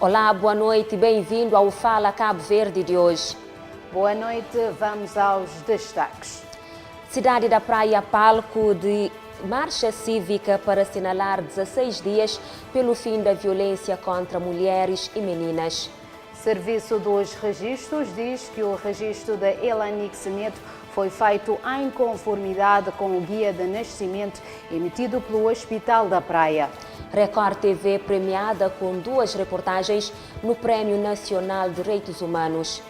Olá, boa noite e bem-vindo ao Fala Cabo Verde de hoje. Boa noite, vamos aos destaques. Cidade da Praia, palco de marcha cívica para assinalar 16 dias pelo fim da violência contra mulheres e meninas. Serviço dos Registros diz que o registro da Elanix Neto foi feito em conformidade com o guia de nascimento emitido pelo Hospital da Praia. Record TV premiada com 2 reportagens no Prémio Nacional de Direitos Humanos.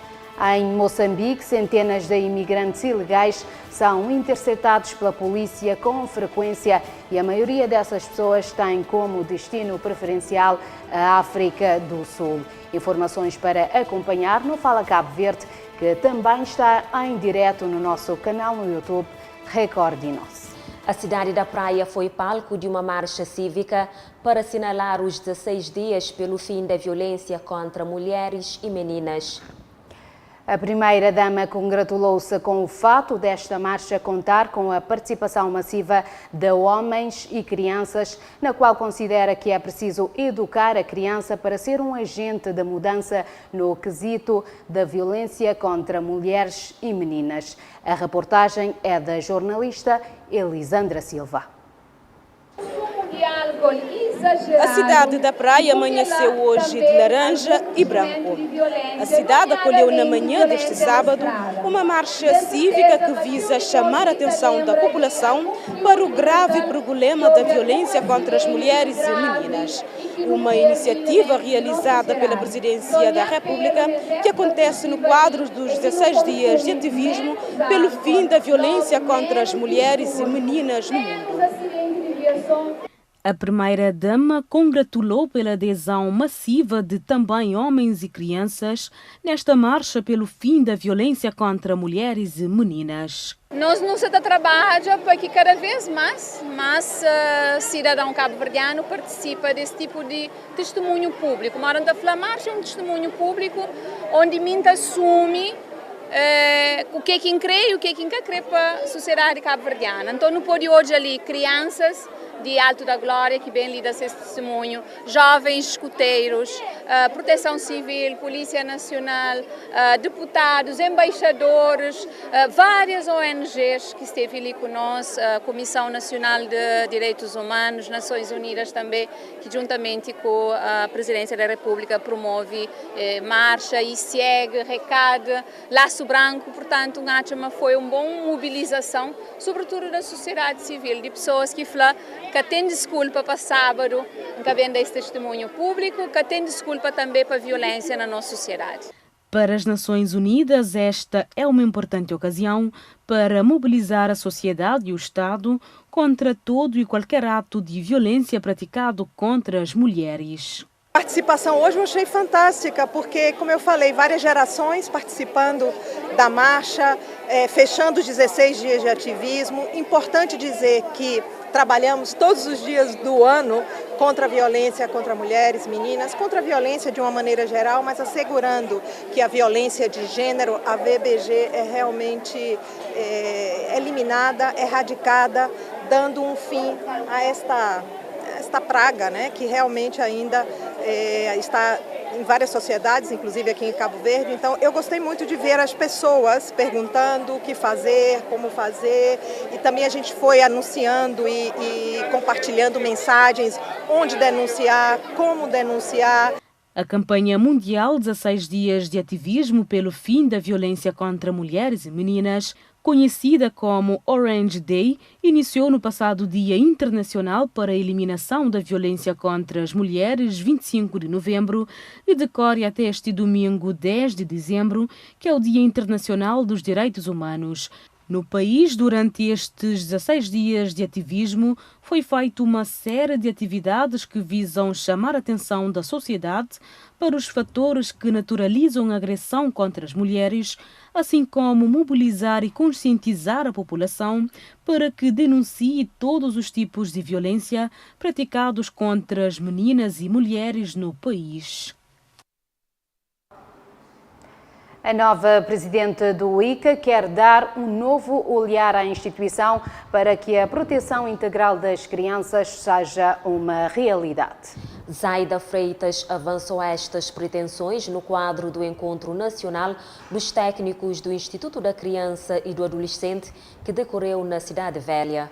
Em Moçambique, centenas de imigrantes ilegais são interceptados pela polícia com frequência e a maioria dessas pessoas tem como destino preferencial a África do Sul. Informações para acompanhar no Fala Cabo Verde, que também está em direto no nosso canal no YouTube Recordinos. A cidade da Praia foi palco de uma marcha cívica para assinalar os 16 dias pelo fim da violência contra mulheres e meninas. A primeira-dama congratulou-se com o fato desta marcha contar com a participação massiva de homens e crianças, na qual considera que é preciso educar a criança para ser um agente de mudança no quesito da violência contra mulheres e meninas. A reportagem é da jornalista Elisandra Silva. A cidade da Praia amanheceu hoje de laranja e branco. A cidade acolheu na manhã deste sábado uma marcha cívica que visa chamar a atenção da população para o grave problema da violência contra as mulheres e meninas. Uma iniciativa realizada pela Presidência da República que acontece no quadro dos 16 dias de ativismo pelo fim da violência contra as mulheres e meninas no mundo. A primeira-dama congratulou pela adesão massiva de também homens e crianças nesta marcha pelo fim da violência contra mulheres e meninas. Nós não se trabalha para que cada vez mais cidadão cabo-verdiano participa desse tipo de testemunho público. Mas a marcha é um testemunho público onde minta assume o que crê e o que não crê para a sociedade cabo-verdiana. Então não pode hoje ali crianças de Alto da Glória, que bem lida esse testemunho, jovens escuteiros, Proteção Civil, Polícia Nacional, deputados, embaixadores, várias ONGs que esteve ali conosco, a Comissão Nacional de Direitos Humanos, Nações Unidas também, que juntamente com a Presidência da República promove marcha e segue, recado, laço branco, portanto, foi uma boa mobilização, sobretudo da sociedade civil, de pessoas que falam que tem desculpa para sábado, que vem desse testemunho público, que tem desculpa também para a violência na nossa sociedade. Para as Nações Unidas, esta é uma importante ocasião para mobilizar a sociedade e o Estado contra todo e qualquer ato de violência praticado contra as mulheres. A participação hoje eu achei fantástica, porque, como eu falei, várias gerações participando da marcha, fechando os 16 dias de ativismo. Importante dizer que trabalhamos todos os dias do ano contra a violência contra mulheres, meninas, contra a violência de uma maneira geral, mas assegurando que a violência de gênero, a VBG, é realmente eliminada, erradicada, dando um fim a esta praga, né, que realmente ainda está em várias sociedades, inclusive aqui em Cabo Verde. Então, eu gostei muito de ver as pessoas perguntando o que fazer, como fazer, e também a gente foi anunciando e compartilhando mensagens, onde denunciar, como denunciar. A campanha mundial 16 dias de ativismo pelo fim da violência contra mulheres e meninas, conhecida como Orange Day, iniciou no passado Dia Internacional para a Eliminação da Violência contra as Mulheres, 25 de novembro, e decorre até este domingo, 10 de dezembro, que é o Dia Internacional dos Direitos Humanos. No país, durante estes 16 dias de ativismo, foi feita uma série de atividades que visam chamar a atenção da sociedade para os fatores que naturalizam a agressão contra as mulheres, assim como mobilizar e conscientizar a população para que denuncie todos os tipos de violência praticados contra as meninas e mulheres no país. A nova presidente do ICA quer dar um novo olhar à instituição para que a proteção integral das crianças seja uma realidade. Zaida Freitas avançou estas pretensões no quadro do Encontro Nacional dos Técnicos do Instituto da Criança e do Adolescente, que decorreu na Cidade Velha.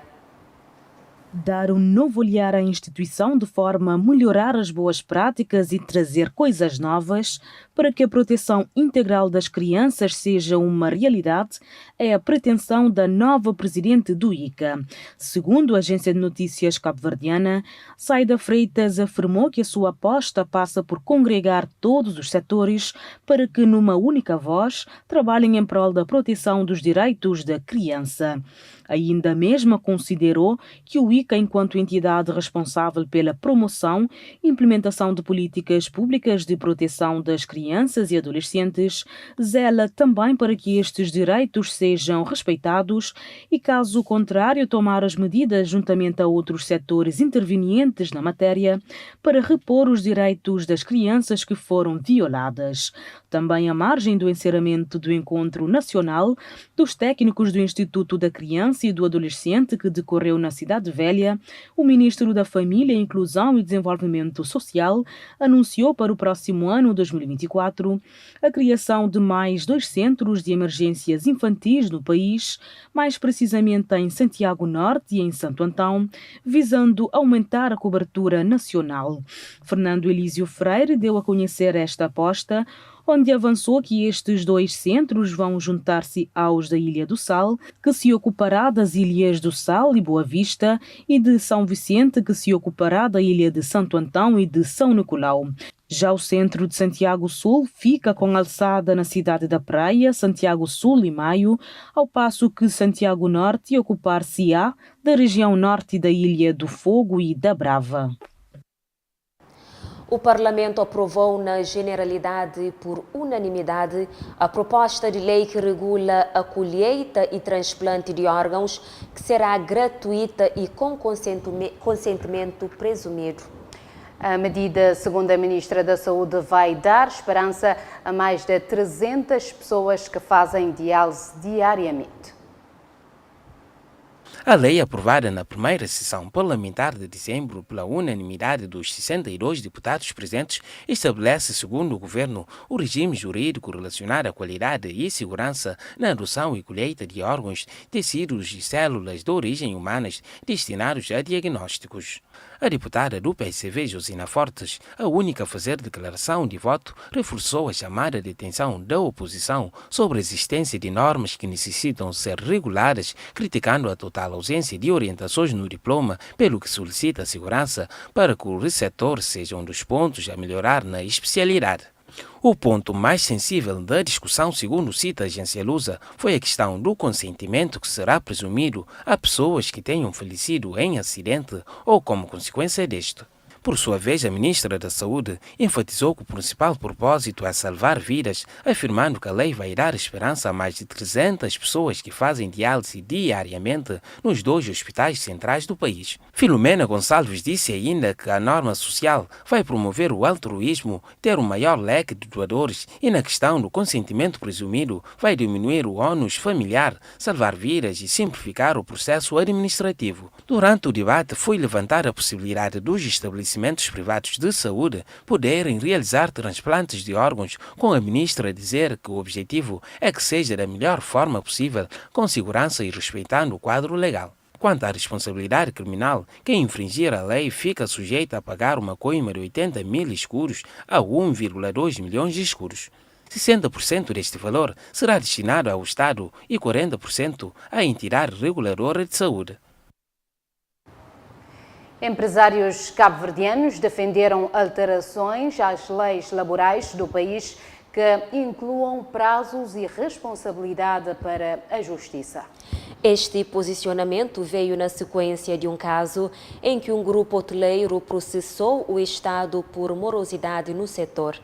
Dar um novo olhar à instituição de forma a melhorar as boas práticas e trazer coisas novas para que a proteção integral das crianças seja uma realidade é a pretensão da nova presidente do ICA. Segundo a agência de notícias cabo-verdiana, Zaida Freitas afirmou que a sua aposta passa por congregar todos os setores para que, numa única voz, trabalhem em prol da proteção dos direitos da criança. Ainda mesma considerou que o ICA, enquanto entidade responsável pela promoção e implementação de políticas públicas de proteção das crianças e adolescentes, zela também para que estes direitos sejam respeitados e, caso contrário, tomar as medidas juntamente a outros setores intervenientes na matéria para repor os direitos das crianças que foram violadas. Também à margem do encerramento do Encontro Nacional dos Técnicos do Instituto da Criança e do Adolescente, que decorreu na Cidade Velha, o Ministro da Família, Inclusão e Desenvolvimento Social anunciou para o próximo ano 2024 a criação de mais 2 centros de emergências infantis no país, mais precisamente em Santiago Norte e em Santo Antão, visando aumentar a cobertura nacional. Fernando Elísio Freire deu a conhecer esta aposta, onde avançou que estes 2 centros vão juntar-se aos da Ilha do Sal, que se ocupará das ilhas do Sal e Boa Vista, e de São Vicente, que se ocupará da ilha de Santo Antão e de São Nicolau. Já o centro de Santiago Sul fica com alçada na cidade da Praia, Santiago Sul e Maio, ao passo que Santiago Norte ocupar-se-á da região norte da Ilha do Fogo e da Brava. O Parlamento aprovou na generalidade por unanimidade a proposta de lei que regula a colheita e transplante de órgãos, que será gratuita e com consentimento presumido. A medida, segundo a Ministra da Saúde, vai dar esperança a mais de 300 pessoas que fazem diálise diariamente. A lei aprovada na primeira sessão parlamentar de dezembro pela unanimidade dos 62 deputados presentes estabelece, segundo o governo, o regime jurídico relacionado à qualidade e segurança na adoção e colheita de órgãos, tecidos e células de origem humanas destinados a diagnósticos. A deputada do PSV, Josina Fortes, a única a fazer declaração de voto, reforçou a chamada de atenção da oposição sobre a existência de normas que necessitam ser reguladas, criticando a total ausência de orientações no diploma, pelo que solicita a segurança para que o receptor seja um dos pontos a melhorar na especialidade. O ponto mais sensível da discussão, segundo cita a agência Lusa, foi a questão do consentimento que será presumido a pessoas que tenham falecido em acidente ou como consequência deste. Por sua vez, a Ministra da Saúde enfatizou que o principal propósito é salvar vidas, afirmando que a lei vai dar esperança a mais de 300 pessoas que fazem diálise diariamente nos 2 hospitais centrais do país. Filomena Gonçalves disse ainda que a norma social vai promover o altruísmo, ter um maior leque de doadores e, na questão do consentimento presumido, vai diminuir o ônus familiar, salvar vidas e simplificar o processo administrativo. Durante o debate, foi levantada a possibilidade dos estabelecimentos privados de saúde poderem realizar transplantes de órgãos, com a ministra a dizer que o objetivo é que seja da melhor forma possível, com segurança e respeitando o quadro legal. Quanto à responsabilidade criminal, quem infringir a lei fica sujeito a pagar uma coima de 80 mil escuros a 1,2 milhões de escuros. 60% deste valor será destinado ao Estado e 40% à entidade reguladora de saúde. Empresários cabo-verdianos defenderam alterações às leis laborais do país que incluam prazos e responsabilidade para a justiça. Este posicionamento veio na sequência de um caso em que um grupo hoteleiro processou o Estado por morosidade no setor.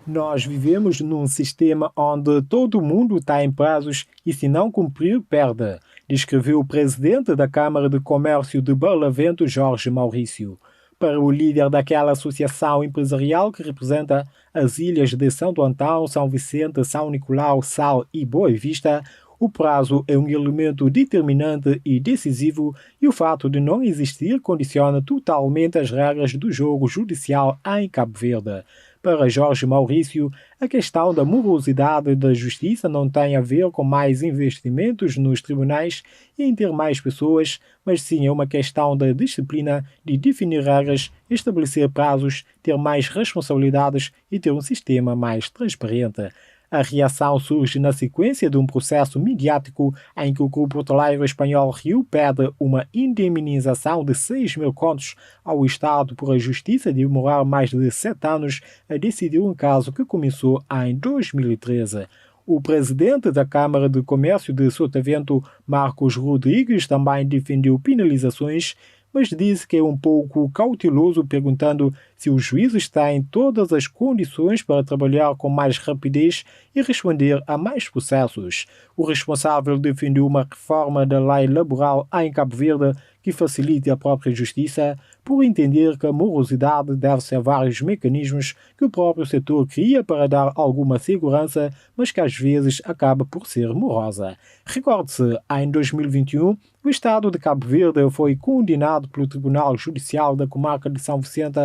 Nós vivemos num sistema onde todo mundo está em prazos e, se não cumprir, perde, descreveu o presidente da Câmara de Comércio de Barlavento, Jorge Maurício. Para o líder daquela associação empresarial que representa as ilhas de Santo Antão, São Vicente, São Nicolau, Sal e Boa Vista, O prazo é um elemento determinante e decisivo e o fato de não existir condiciona totalmente as regras do jogo judicial em Cabo Verde. Para Jorge Maurício, a questão da morosidade da justiça não tem a ver com mais investimentos nos tribunais e em ter mais pessoas, mas sim é uma questão da disciplina, de definir regras, estabelecer prazos, ter mais responsabilidades e ter um sistema mais transparente. A reação surge na sequência de um processo midiático em que o grupo hoteleiro espanhol Riu pede uma indemnização de 6.000 contos ao Estado por a Justiça demorar mais de 7 anos a decidir um caso que começou em 2013. O presidente da Câmara de Comércio de Sotavento, Marcos Rodrigues, também defendeu penalizações, mas disse que é um pouco cauteloso, perguntando se os juízes têm todas as condições para trabalhar com mais rapidez e responder a mais processos. O responsável defendeu uma reforma da lei laboral em Cabo Verde que facilite a própria justiça, por entender que a morosidade deve-se a vários mecanismos que o próprio setor cria para dar alguma segurança, mas que às vezes acaba por ser morosa. Recorde-se, em 2021, o Estado de Cabo Verde foi condenado pelo Tribunal Judicial da Comarca de São Vicente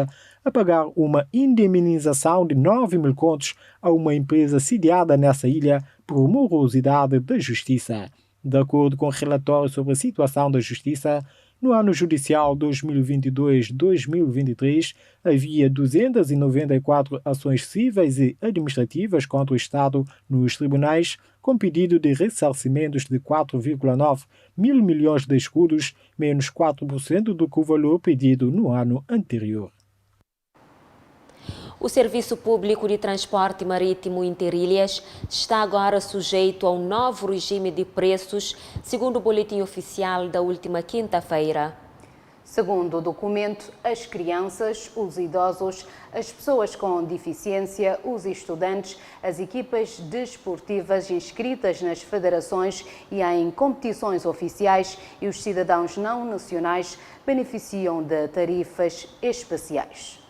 a pagar uma indemnização de 9.000 contos a uma empresa sediada nessa ilha por morosidade da justiça. De acordo com o relatório sobre a situação da justiça, no ano judicial 2022-2023, havia 294 ações cíveis e administrativas contra o Estado nos tribunais, com pedido de ressarcimentos de 4,9 mil milhões de escudos, menos 4% do que o valor pedido no ano anterior. O Serviço Público de Transporte Marítimo Interilhas está agora sujeito a um novo regime de preços, segundo o boletim oficial da última quinta-feira. Segundo o documento, as crianças, os idosos, as pessoas com deficiência, os estudantes, as equipas desportivas inscritas nas federações e em competições oficiais e os cidadãos não nacionais beneficiam de tarifas especiais.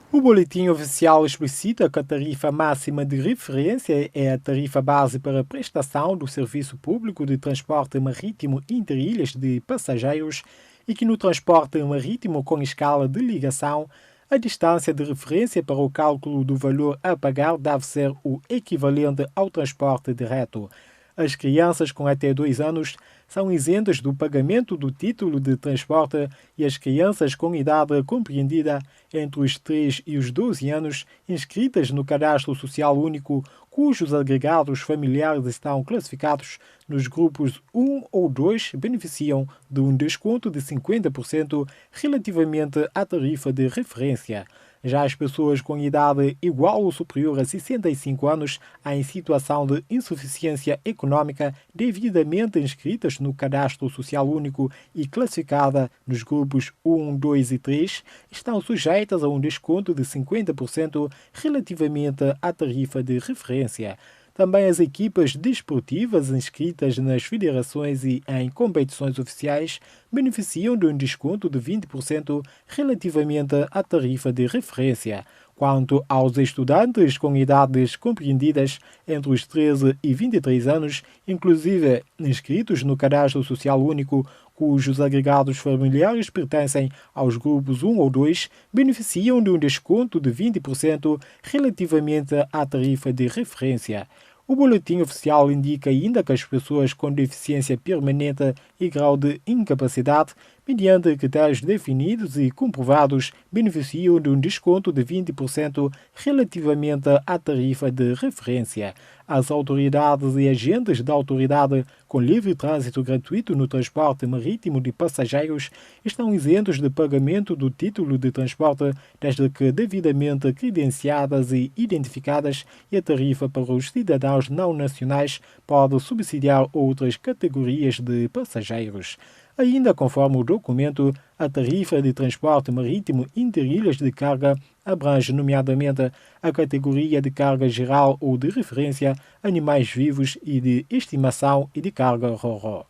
O boletim oficial explicita que a tarifa máxima de referência é a tarifa base para a prestação do Serviço Público de Transporte Marítimo Interilhas de Passageiros e que no transporte marítimo com escala de ligação, a distância de referência para o cálculo do valor a pagar deve ser o equivalente ao transporte direto. As crianças com até 2 anos são isentas do pagamento do título de transporte e as crianças com idade compreendida entre os 3 e os 12 anos inscritas no Cadastro Social Único, cujos agregados familiares estão classificados nos grupos 1 ou 2, beneficiam de um desconto de 50% relativamente à tarifa de referência. Já as pessoas com idade igual ou superior a 65 anos em situação de insuficiência econômica devidamente inscritas no Cadastro Social Único e classificada nos grupos 1, 2 e 3 estão sujeitas a um desconto de 50% relativamente à tarifa de referência. Também as equipas desportivas inscritas nas federações e em competições oficiais beneficiam de um desconto de 20% relativamente à tarifa de referência. Quanto aos estudantes com idades compreendidas entre os 13 e 23 anos, inclusive inscritos no Cadastro Social Único, cujos agregados familiares pertencem aos grupos 1 ou 2, beneficiam de um desconto de 20% relativamente à tarifa de referência. O boletim oficial indica ainda que as pessoas com deficiência permanente e grau de incapacidade, mediante critérios definidos e comprovados, beneficiam de um desconto de 20% relativamente à tarifa de referência. As autoridades e agentes da autoridade com livre trânsito gratuito no transporte marítimo de passageiros estão isentos de pagamento do título de transporte desde que devidamente credenciadas e identificadas, e a tarifa para os cidadãos não nacionais pode subsidiar outras categorias de passageiros. Ainda conforme o documento, a tarifa de transporte marítimo interilhas de carga abrange nomeadamente a categoria de carga geral ou de referência, animais vivos e de estimação e de carga ro-ro.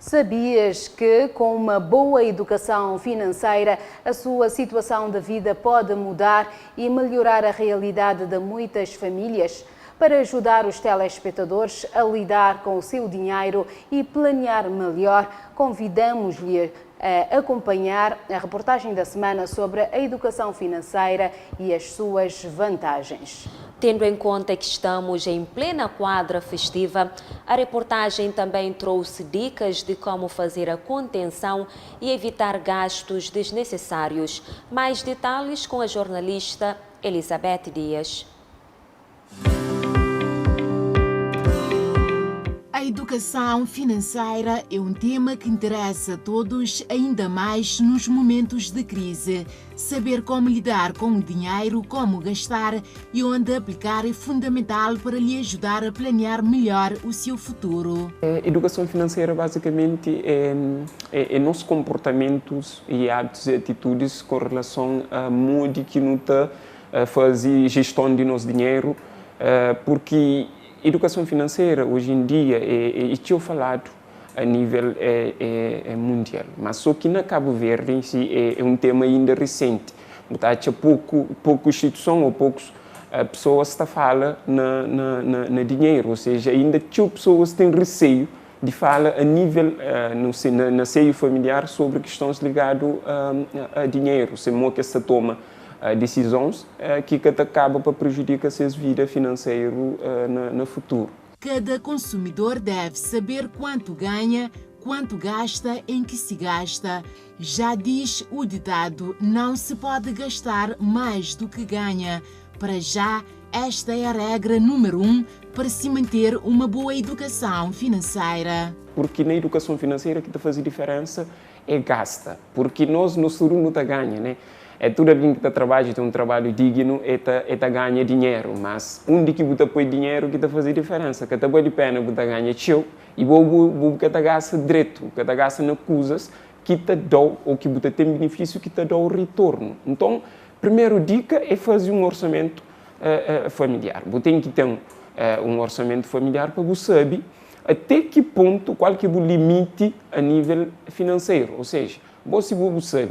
Sabias que, com uma boa educação financeira, a sua situação de vida pode mudar e melhorar a realidade de muitas famílias? Para ajudar os telespectadores a lidar com o seu dinheiro e planear melhor, convidamos-lhe a acompanhar a reportagem da semana sobre a educação financeira e as suas vantagens. Tendo em conta que estamos em plena quadra festiva, a reportagem também trouxe dicas de como fazer a contenção e evitar gastos desnecessários. Mais detalhes com a jornalista Elizabeth Dias. A educação financeira é um tema que interessa a todos, ainda mais nos momentos de crise. Saber como lidar com o dinheiro, como gastar e onde aplicar é fundamental para lhe ajudar a planear melhor o seu futuro. A educação financeira basicamente é nossos comportamentos e hábitos e atitudes com relação a modo que não está a fazer gestão de nosso dinheiro, porque educação financeira, hoje em dia, é falado a nível mundial, mas só que na Cabo Verde em si é um tema ainda recente. Há pouca instituição ou poucas pessoas que falam na dinheiro, ou seja, ainda pessoas têm receio de falar a nível, no seio familiar, sobre questões ligadas a dinheiro, se que se toma decisões que acaba para prejudicar a sua vida financeira no futuro. Cada consumidor deve saber quanto ganha, quanto gasta, em que se gasta. Já diz o ditado, não se pode gastar mais do que ganha. Para já, esta é a regra número 1 para se manter uma boa educação financeira. Porque na educação financeira que está fazendo diferença é gasta, porque nós no futuro não está ganha, né? É tudo alguém que está trabalhando, tem um trabalho digno, está ganha dinheiro, mas onde que você põe dinheiro que está fazendo diferença, que está vale a pena você ganha teu e você está gasta direito, que está gasta nas coisas que te dão ou que você tem benefício que te dão o retorno. Então, a primeira dica é fazer um orçamento familiar. Você tem que ter um orçamento familiar para você saber até que ponto, qual que é o limite a nível financeiro, ou seja, se você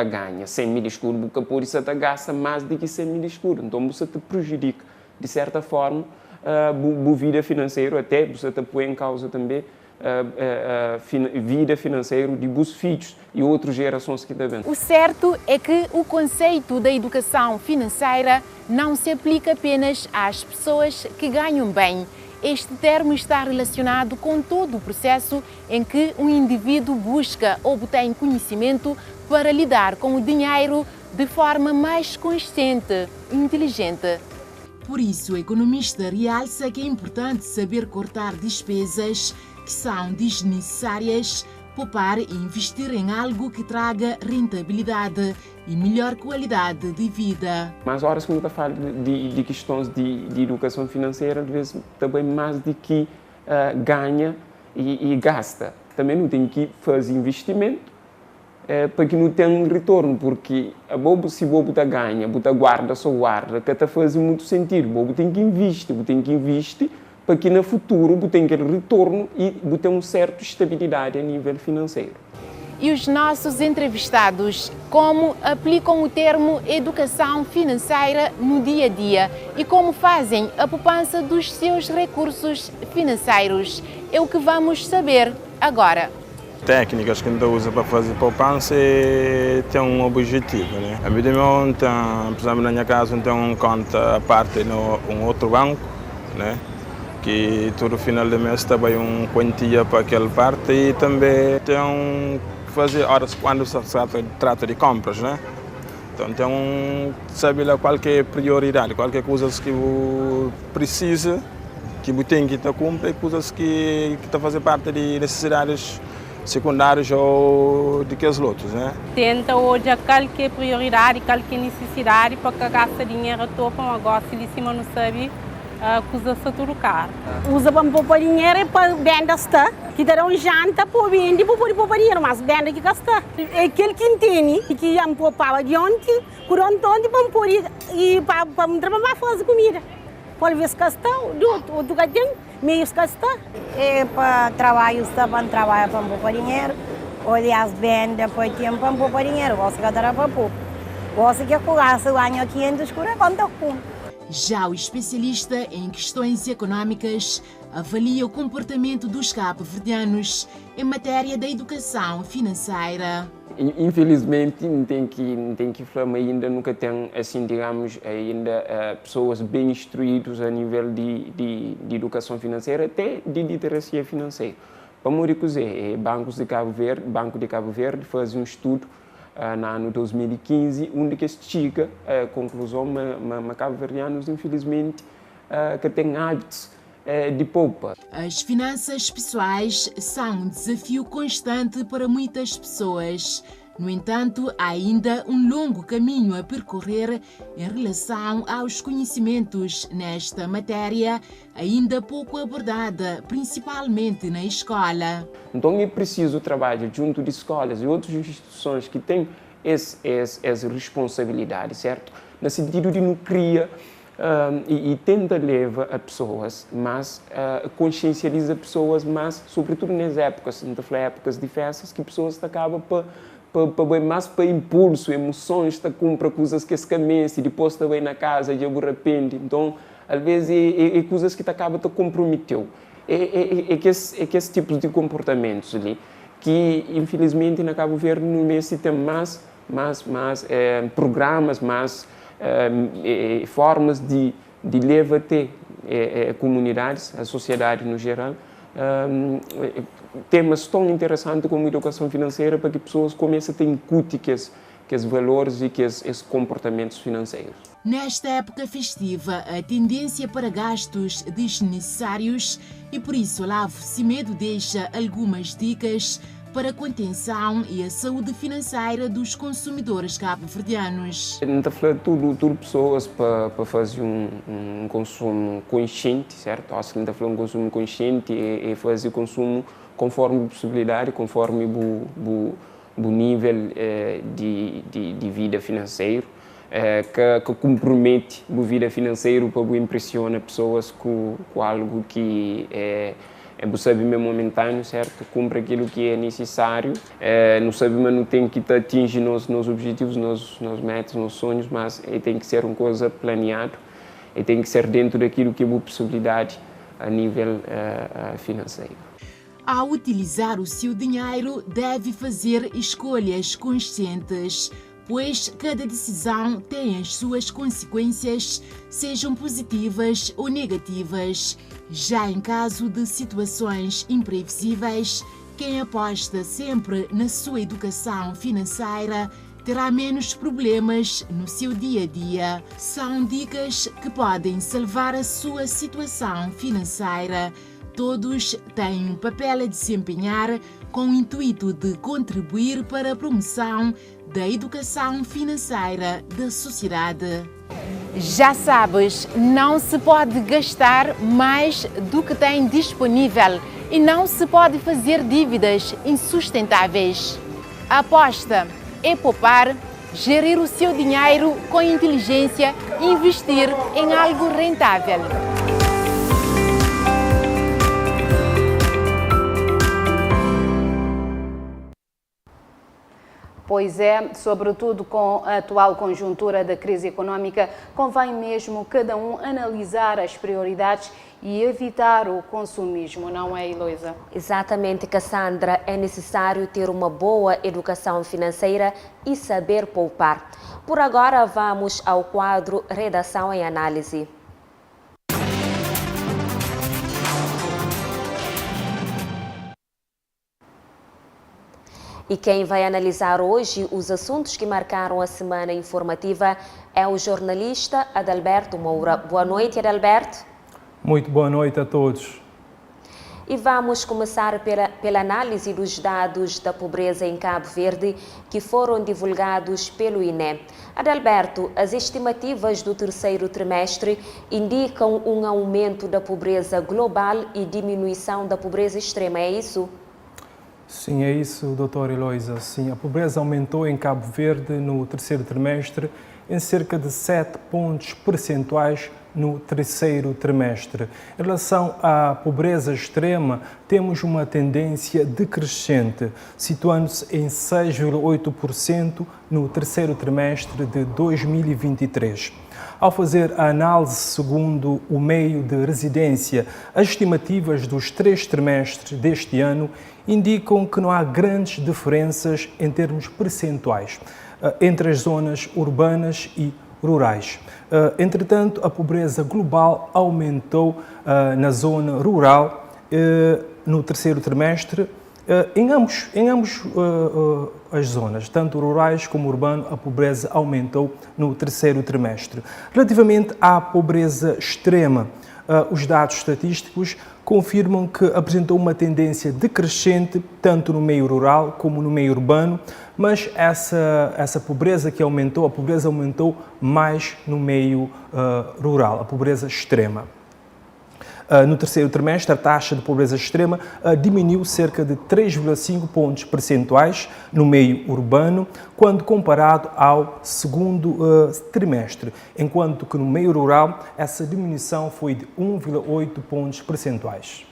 ganha 100 mil escuros, você pode gastar mais do que 100 mil escuros. Então, você te prejudica, de certa forma, a vida financeira, até você te põe em causa também a vida financeira de seus filhos e outras gerações que devem. O certo é que o conceito da educação financeira não se aplica apenas às pessoas que ganham bem. Este termo está relacionado com todo o processo em que um indivíduo busca ou obtém conhecimento para lidar com o dinheiro de forma mais consciente e inteligente. Por isso, o economista realça que é importante saber cortar despesas que são desnecessárias, poupar e investir em algo que traga rentabilidade e melhor qualidade de vida. Mas horas que eu falo de questões de educação financeira, às vezes também mais de que ganha e gasta. Também não tem que fazer investimento para que não tenha um retorno, porque se você ganha, você guarda, que está fazendo muito sentido. Você tem que investir para que no futuro você tenha aquele retorno e você tenha uma certa estabilidade a nível financeiro. E os nossos entrevistados, como aplicam o termo educação financeira no dia a dia e como fazem a poupança dos seus recursos financeiros, é o que vamos saber agora. Técnicas que a gente usa para fazer poupança tem um objetivo, né? A vida por exemplo, na minha casa, tem uma conta à parte no outro banco, né? Que todo final do mês também uma quantia para aquela parte e também tem fazer horas quando se trata de compras, né? Então tem saber lá qual que é a prioridade, qualquer coisa que você precisa, que você tem que cumprir, coisas que está fazendo parte de necessidades secundárias ou de que os outros, né? Tenta hoje qual que é prioridade, qual que é necessidade para que gasta dinheiro todo para um negócio de cima não sabe. Coisa tudo caro. Usa para poupar dinheiro para gastar, que dará um janta para vender para poupar dinheiro, mas vende que gastar. É aquele que entende que já poupava de ontem, por ontem para pôr e para fazer comida. Pode ver se gastar, outro que tem meios que está. É para trabalho, está para trabalhar para poupar dinheiro. Olha as vendas, depois tempo para poupar dinheiro. Você que dará para pouco. Você que começa ganha 500 por conta com. Já o especialista em questões econômicas avalia o comportamento dos cabo-verdianos em matéria da educação financeira. Infelizmente, não tem que falar, ainda nunca tem, assim, digamos, ainda pessoas bem instruídas a nível de educação financeira, até de literacia financeira. Para me dizer, Banco de Cabo Verde faz um estudo no ano 2015, onde que chega a conclusão que cabo-verdianos, infelizmente, que têm hábitos de poupa. As finanças pessoais são um desafio constante para muitas pessoas. No entanto, há ainda um longo caminho a percorrer em relação aos conhecimentos nesta matéria, ainda pouco abordada, principalmente na escola. Então é preciso trabalhar junto de escolas e outras instituições que têm essa responsabilidade, certo? No sentido de não criar e tenta levar a pessoas, mas consciencializa pessoas, mas sobretudo nas épocas, épocas de festas, que pessoas acabam mais para impulso, emoções, está compra coisas que escamece, depois também na casa de repente. Então, às vezes é coisas que acaba te comprometeu. É que esse tipo de comportamentos ali, que infelizmente na Cabo Verde não necessita mais programas, mais formas de levar até comunidades, a sociedade no geral, temas tão interessantes como educação financeira para que pessoas comecem a ter incutir que os valores e que esses comportamentos financeiros. Nesta época festiva, a tendência para gastos desnecessários e por isso Lavo Cimedo deixa algumas dicas para a contenção e a saúde financeira dos consumidores cabo-verdianos. Não está falando tudo pessoas para fazer um consumo consciente, certo? Acho que não está falando um consumo consciente é fazer consumo conforme a possibilidade, conforme o nível de vida financeiro, que compromete a vida financeira para impressionar pessoas com algo que é sabe mesmo momentâneo, certo? Cumpre aquilo que é necessário. Não sabe, mas não tem que atingir nossos objetivos, nos metas, nos sonhos, mas tem que ser uma coisa planeada e tem que ser dentro daquilo que é uma possibilidade a nível financeiro. Ao utilizar o seu dinheiro, deve fazer escolhas conscientes, pois cada decisão tem as suas consequências, sejam positivas ou negativas. Já em caso de situações imprevisíveis, quem aposta sempre na sua educação financeira terá menos problemas no seu dia a dia. São dicas que podem salvar a sua situação financeira. Todos têm um papel a desempenhar com o intuito de contribuir para a promoção da educação financeira da sociedade. Já sabes, não se pode gastar mais do que tem disponível e não se pode fazer dívidas insustentáveis. A aposta é poupar, gerir o seu dinheiro com inteligência e investir em algo rentável. Pois é, sobretudo com a atual conjuntura da crise económica, convém mesmo cada um analisar as prioridades e evitar o consumismo, não é, Heloísa? Exatamente, Cassandra. É necessário ter uma boa educação financeira e saber poupar. Por agora, vamos ao quadro Redação em Análise. E quem vai analisar hoje os assuntos que marcaram a semana informativa é o jornalista Adalberto Moura. Boa noite, Adalberto. Muito boa noite a todos. E vamos começar pela análise dos dados da pobreza em Cabo Verde que foram divulgados pelo INE. Adalberto, as estimativas do terceiro trimestre indicam um aumento da pobreza global e diminuição da pobreza extrema, é isso? Sim, é isso, doutora Heloísa. Sim, a pobreza aumentou em Cabo Verde no terceiro trimestre em cerca de 7 pontos percentuais no terceiro trimestre. Em relação à pobreza extrema, temos uma tendência decrescente, situando-se em 6,8% no terceiro trimestre de 2023. Ao fazer a análise segundo o meio de residência, as estimativas dos 3 trimestres deste ano indicam que não há grandes diferenças em termos percentuais entre as zonas urbanas e rurais. Entretanto, a pobreza global aumentou na zona rural no terceiro trimestre. Em ambos as zonas, tanto rurais como urbano, a pobreza aumentou no terceiro trimestre. Relativamente à pobreza extrema, os dados estatísticos confirmam que apresentou uma tendência decrescente tanto no meio rural como no meio urbano, mas essa pobreza que aumentou, a pobreza aumentou mais no meio rural, a pobreza extrema. No terceiro trimestre, a taxa de pobreza extrema diminuiu cerca de 3,5 pontos percentuais no meio urbano, quando comparado ao segundo trimestre, enquanto que no meio rural essa diminuição foi de 1,8 pontos percentuais.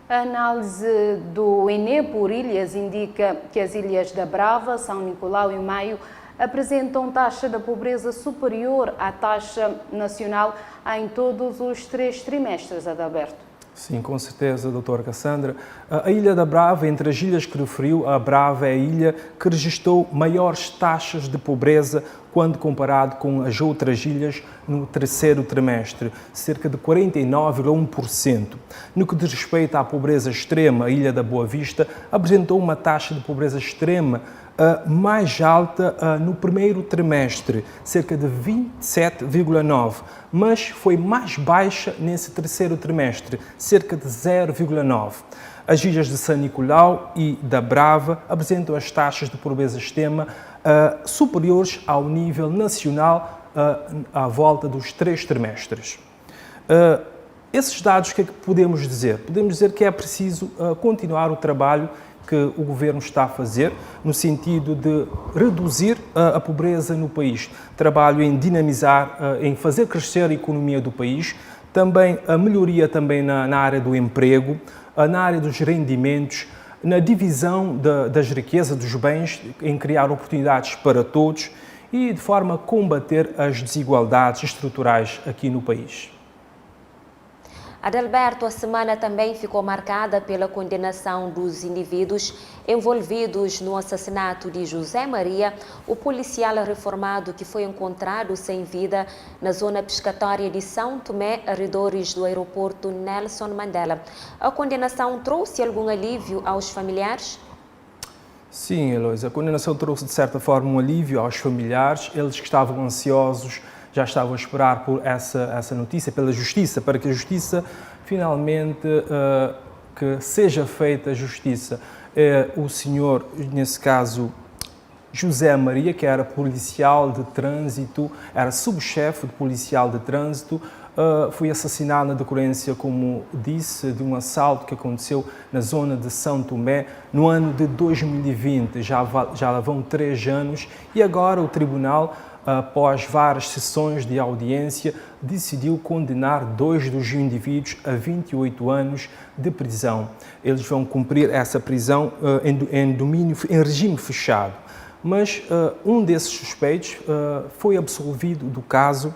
A análise do INE por ilhas indica que as ilhas da Brava, São Nicolau e Maio apresentam taxa da pobreza superior à taxa nacional em todos os 3 trimestres, Adalberto. Sim, com certeza, doutora Cassandra. A Ilha da Brava, entre as ilhas que referiu, a Brava é a ilha que registrou maiores taxas de pobreza quando comparado com as outras ilhas no terceiro trimestre, cerca de 49,1%. No que diz respeito à pobreza extrema, a Ilha da Boa Vista apresentou uma taxa de pobreza extrema mais alta no primeiro trimestre, cerca de 27,9%, mas foi mais baixa nesse terceiro trimestre, cerca de 0,9%. As ilhas de São Nicolau e da Brava apresentam as taxas de pobreza extrema superiores ao nível nacional à volta dos 3 trimestres. Esses dados, o que é que podemos dizer? Podemos dizer que é preciso continuar o trabalho que o Governo está a fazer no sentido de reduzir a pobreza no país. Trabalho em dinamizar, em fazer crescer a economia do país, também a melhoria também na área do emprego, na área dos rendimentos, na divisão das riquezas, dos bens, em criar oportunidades para todos e de forma a combater as desigualdades estruturais aqui no país. Adalberto, a semana também ficou marcada pela condenação dos indivíduos envolvidos no assassinato de José Maria, o policial reformado que foi encontrado sem vida na zona pescatória de São Tomé, arredores do aeroporto Nelson Mandela. A condenação trouxe algum alívio aos familiares? Sim, Heloísa, a condenação trouxe de certa forma um alívio aos familiares, eles que estavam ansiosos, já estavam a esperar por essa notícia, pela justiça, para que a justiça finalmente, que seja feita a justiça. O senhor, nesse caso, José Maria, que era policial de trânsito, era subchefe de policial de trânsito, foi assassinado na decorrência, como disse, de um assalto que aconteceu na zona de São Tomé no ano de 2020. Já lá vão 3 anos e agora o tribunal, após várias sessões de audiência, decidiu condenar 2 dos indivíduos a 28 anos de prisão. Eles vão cumprir essa prisão em regime fechado. Mas um desses suspeitos foi absolvido do caso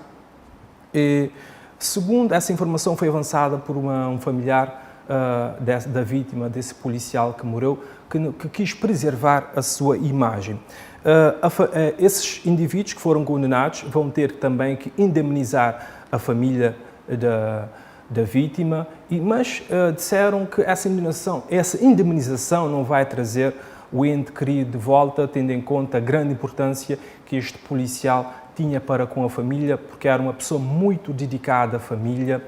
e, segundo essa informação, foi avançada por um familiar da vítima, desse policial que morreu, que quis preservar a sua imagem. Esses indivíduos que foram condenados vão ter também que indemnizar a família da vítima, mas disseram que essa indemnização não vai trazer o ente querido de volta, tendo em conta a grande importância que este policial tinha para com a família, porque era uma pessoa muito dedicada à família.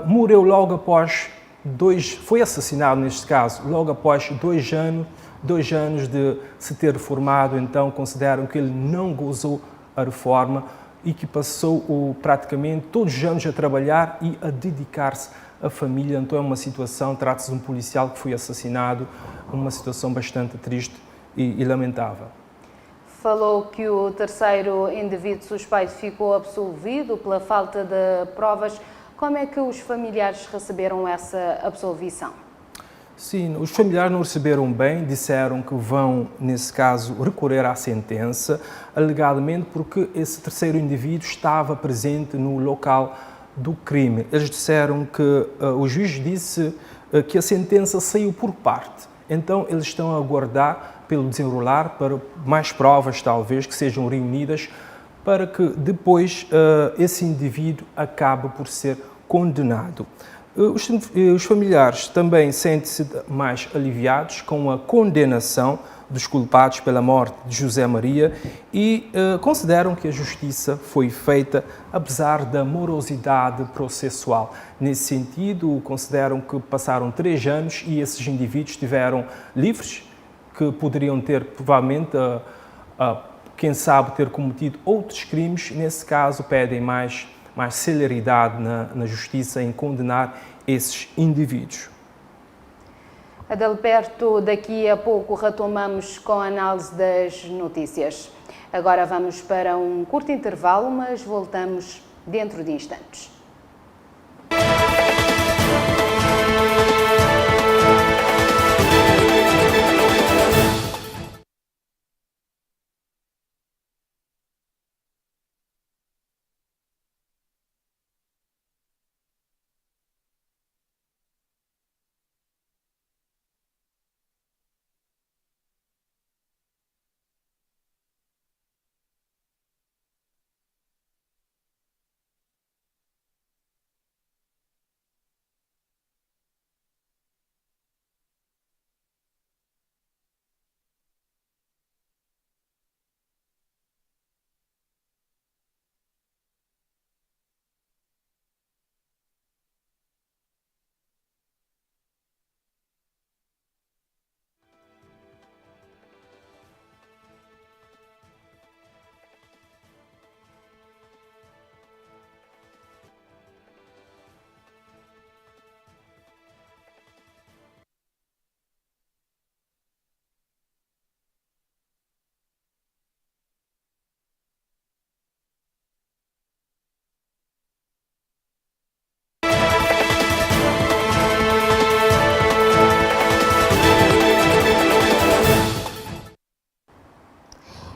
Morreu logo após foi assassinado neste caso, logo após 2 anos de se ter reformado. Então consideram que ele não gozou a reforma e que passou praticamente todos os anos a trabalhar e a dedicar-se à família. Então é uma situação, trata-se de um policial que foi assassinado, uma situação bastante triste e lamentável. Falou que o terceiro indivíduo suspeito ficou absolvido pela falta de provas. Como é que os familiares receberam essa absolvição? Sim, os familiares não receberam bem, disseram que vão, nesse caso, recorrer à sentença, alegadamente porque esse terceiro indivíduo estava presente no local do crime. Eles disseram que o juiz disse que a sentença saiu por parte, então eles estão a aguardar pelo desenrolar para mais provas, talvez, que sejam reunidas, para que depois esse indivíduo acabe por ser condenado. Os familiares também sentem-se mais aliviados com a condenação dos culpados pela morte de José Maria e consideram que a justiça foi feita apesar da morosidade processual. Nesse sentido, consideram que passaram 3 anos e esses indivíduos estiveram livres, que poderiam ter, provavelmente, quem sabe, ter cometido outros crimes. Nesse caso, pedem mais celeridade na justiça em condenar esses indivíduos. Adalberto, daqui a pouco retomamos com a análise das notícias. Agora vamos para um curto intervalo, mas voltamos dentro de instantes.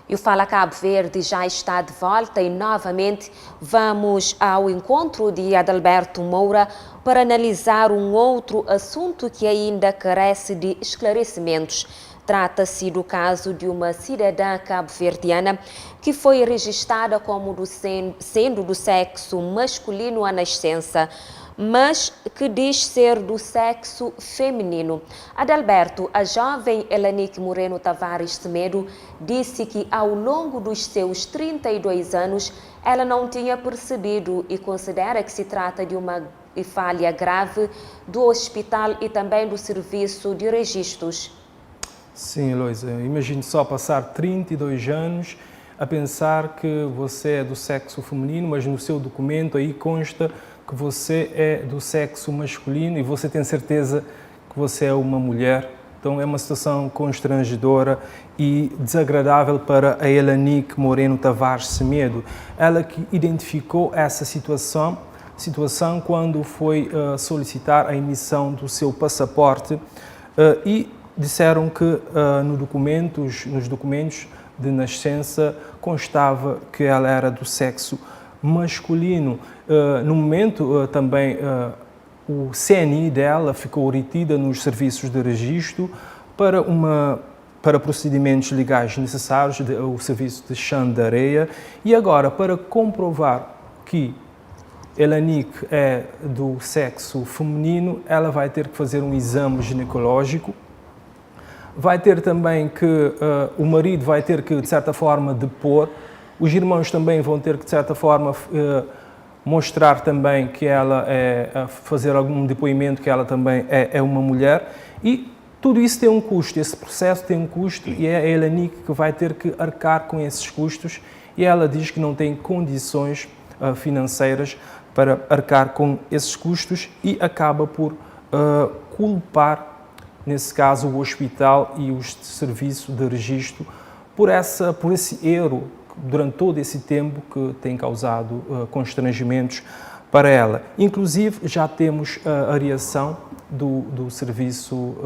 E o Fala Cabo Verde já está de volta e novamente vamos ao encontro de Adalberto Moura para analisar um outro assunto que ainda carece de esclarecimentos. Trata-se do caso de uma cidadã cabo-verdiana que foi registrada como sendo do sexo masculino à nascença, mas que diz ser do sexo feminino. Adalberto, a jovem Elanique Moreno Tavares Semedo disse que ao longo dos seus 32 anos ela não tinha percebido e considera que se trata de uma falha grave do hospital e também do serviço de registros. Sim, Heloísa, imagine só passar 32 anos a pensar que você é do sexo feminino, mas no seu documento aí consta que você é do sexo masculino e você tem certeza que você é uma mulher. Então é uma situação constrangedora e desagradável para a Elanique Moreno Tavares Semedo. Ela que identificou essa situação quando foi solicitar a emissão do seu passaporte e disseram que nos documentos de nascença constava que ela era do sexo masculino. No momento também o CNI dela ficou retida nos serviços de registro para procedimentos legais necessários, o serviço de chão de areia, e agora para comprovar que Elanique é do sexo feminino, ela vai ter que fazer um exame ginecológico. Vai ter também que, o marido vai ter que, de certa forma, depor. Os irmãos também vão ter que, de certa forma, mostrar também que ela fazer algum depoimento que ela também é uma mulher. E tudo isso tem um custo, esse processo tem um custo e é a Elanique que vai ter que arcar com esses custos e ela diz que não tem condições financeiras para arcar com esses custos e acaba por culpar, nesse caso, o hospital e os serviços de registro por esse erro durante todo esse tempo que tem causado constrangimentos para ela. Inclusive, já temos a reação do Serviço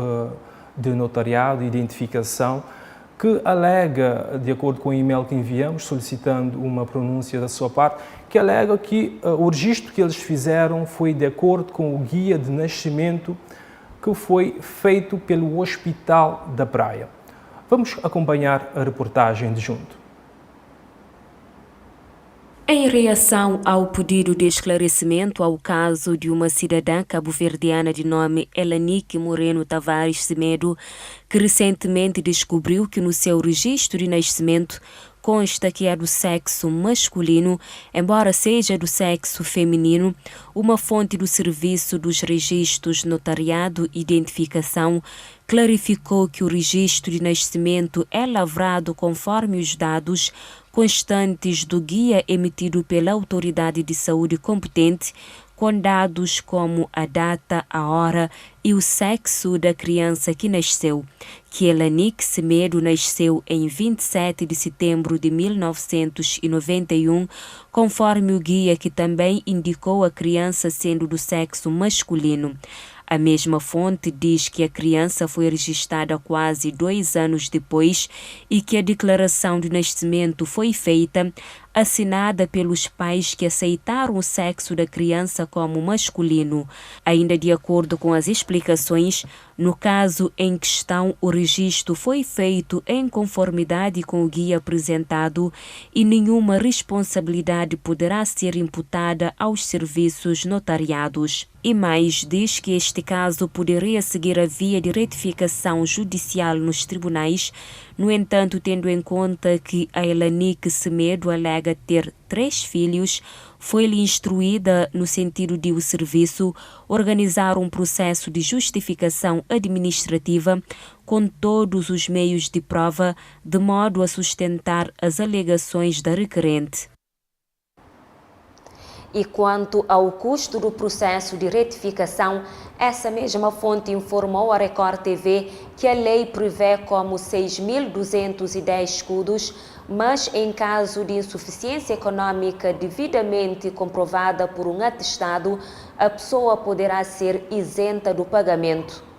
de Notariado e Identificação, que alega, de acordo com o e-mail que enviamos, solicitando uma pronúncia da sua parte, que alega que o registro que eles fizeram foi de acordo com o guia de nascimento que foi feito pelo Hospital da Praia. Vamos acompanhar a reportagem de junto. Em reação ao pedido de esclarecimento ao caso de uma cidadã cabo-verdiana de nome Elanique Moreno Tavares Semedo, que recentemente descobriu que no seu registro de nascimento consta que é do sexo masculino, embora seja do sexo feminino, uma fonte do Serviço dos Registros Notariado e Identificação clarificou que o registro de nascimento é lavrado conforme os dados constantes do guia emitido pela autoridade de saúde competente, com dados como a data, a hora e o sexo da criança que nasceu, que Elanique Semedo nasceu em 27 de setembro de 1991, conforme o guia que também indicou a criança sendo do sexo masculino. A mesma fonte diz que a criança foi registrada quase 2 anos depois e que a declaração de nascimento foi feita, assinada pelos pais que aceitaram o sexo da criança como masculino. Ainda de acordo com as explicações, no caso em questão, o registro foi feito em conformidade com o guia apresentado e nenhuma responsabilidade poderá ser imputada aos serviços notariados. E mais, diz que este caso poderia seguir a via de retificação judicial nos tribunais. No entanto, tendo em conta que a Elanique Semedo alega ter 3 filhos, foi-lhe instruída no sentido de o serviço organizar um processo de justificação administrativa com todos os meios de prova, de modo a sustentar as alegações da requerente. E quanto ao custo do processo de retificação, essa mesma fonte informou à Record TV que a lei prevê como 6.210 escudos, mas em caso de insuficiência econômica devidamente comprovada por um atestado, a pessoa poderá ser isenta do pagamento.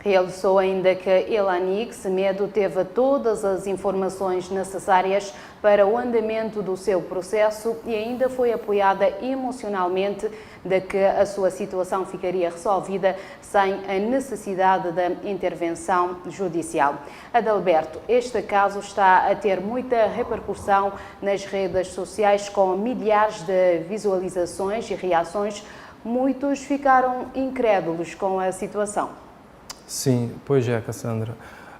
Realçou ainda que Elanique Semedo teve todas as informações necessárias para o andamento do seu processo e ainda foi apoiada emocionalmente de que a sua situação ficaria resolvida sem a necessidade da intervenção judicial. Adalberto, este caso está a ter muita repercussão nas redes sociais, com milhares de visualizações e reações. Muitos ficaram incrédulos com a situação. Sim, pois é, Cassandra.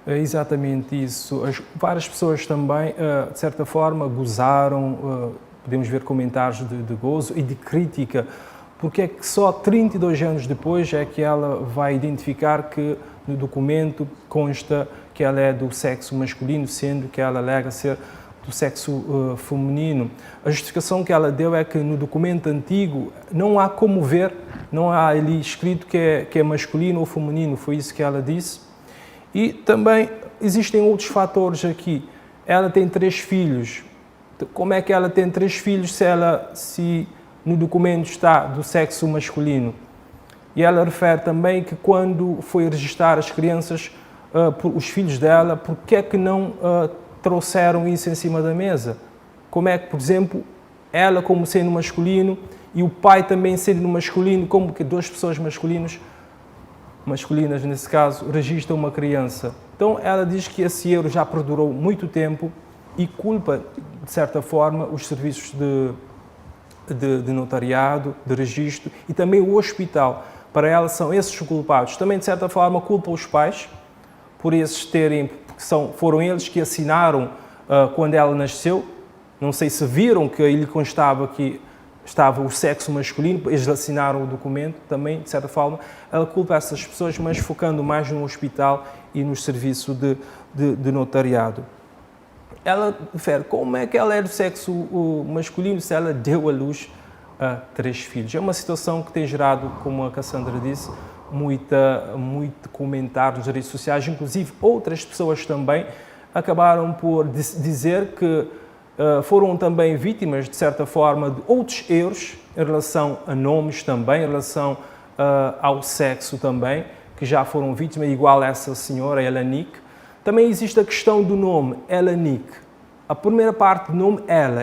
É exatamente isso. Várias pessoas também, de certa forma, gozaram, podemos ver comentários de gozo e de crítica, porque é que só 32 anos depois é que ela vai identificar que no documento consta que ela é do sexo masculino, sendo que ela alega ser do sexo feminino. A justificação que ela deu é que no documento antigo não há como ver, não há ali escrito que é masculino ou feminino, foi isso que ela disse. E também existem outros fatores aqui. Ela tem 3 filhos. Como é que ela tem 3 filhos se no documento está do sexo masculino? E ela refere também que quando foi registrar as crianças, os filhos dela, porque é que não trouxeram isso em cima da mesa? Como é que, por exemplo, ela como sendo masculino e o pai também sendo masculino, como que 2 pessoas masculinas nesse caso, registram uma criança? Então ela diz que esse erro já perdurou muito tempo e culpa, de certa forma, os serviços de notariado, de registro e também o hospital. Para ela são esses os culpados. Também, de certa forma, culpa os pais por esses terem, foram eles que assinaram quando ela nasceu. Não sei se viram que ele constava que estava o sexo masculino, eles assinaram o documento. Também, de certa forma, ela culpa essas pessoas, mas focando mais no hospital e no serviço de notariado. Ela refere como é que ela é do sexo masculino se ela deu à luz a 3 filhos. É uma situação que tem gerado, como a Cassandra disse, muito comentário nas redes sociais, inclusive outras pessoas também acabaram por dizer que foram também vítimas, de certa forma, de outros erros em relação a nomes também, em relação ao sexo também, que já foram vítimas, igual essa senhora, Elanik. Também existe a questão do nome, Elanik. A primeira parte do nome, ela,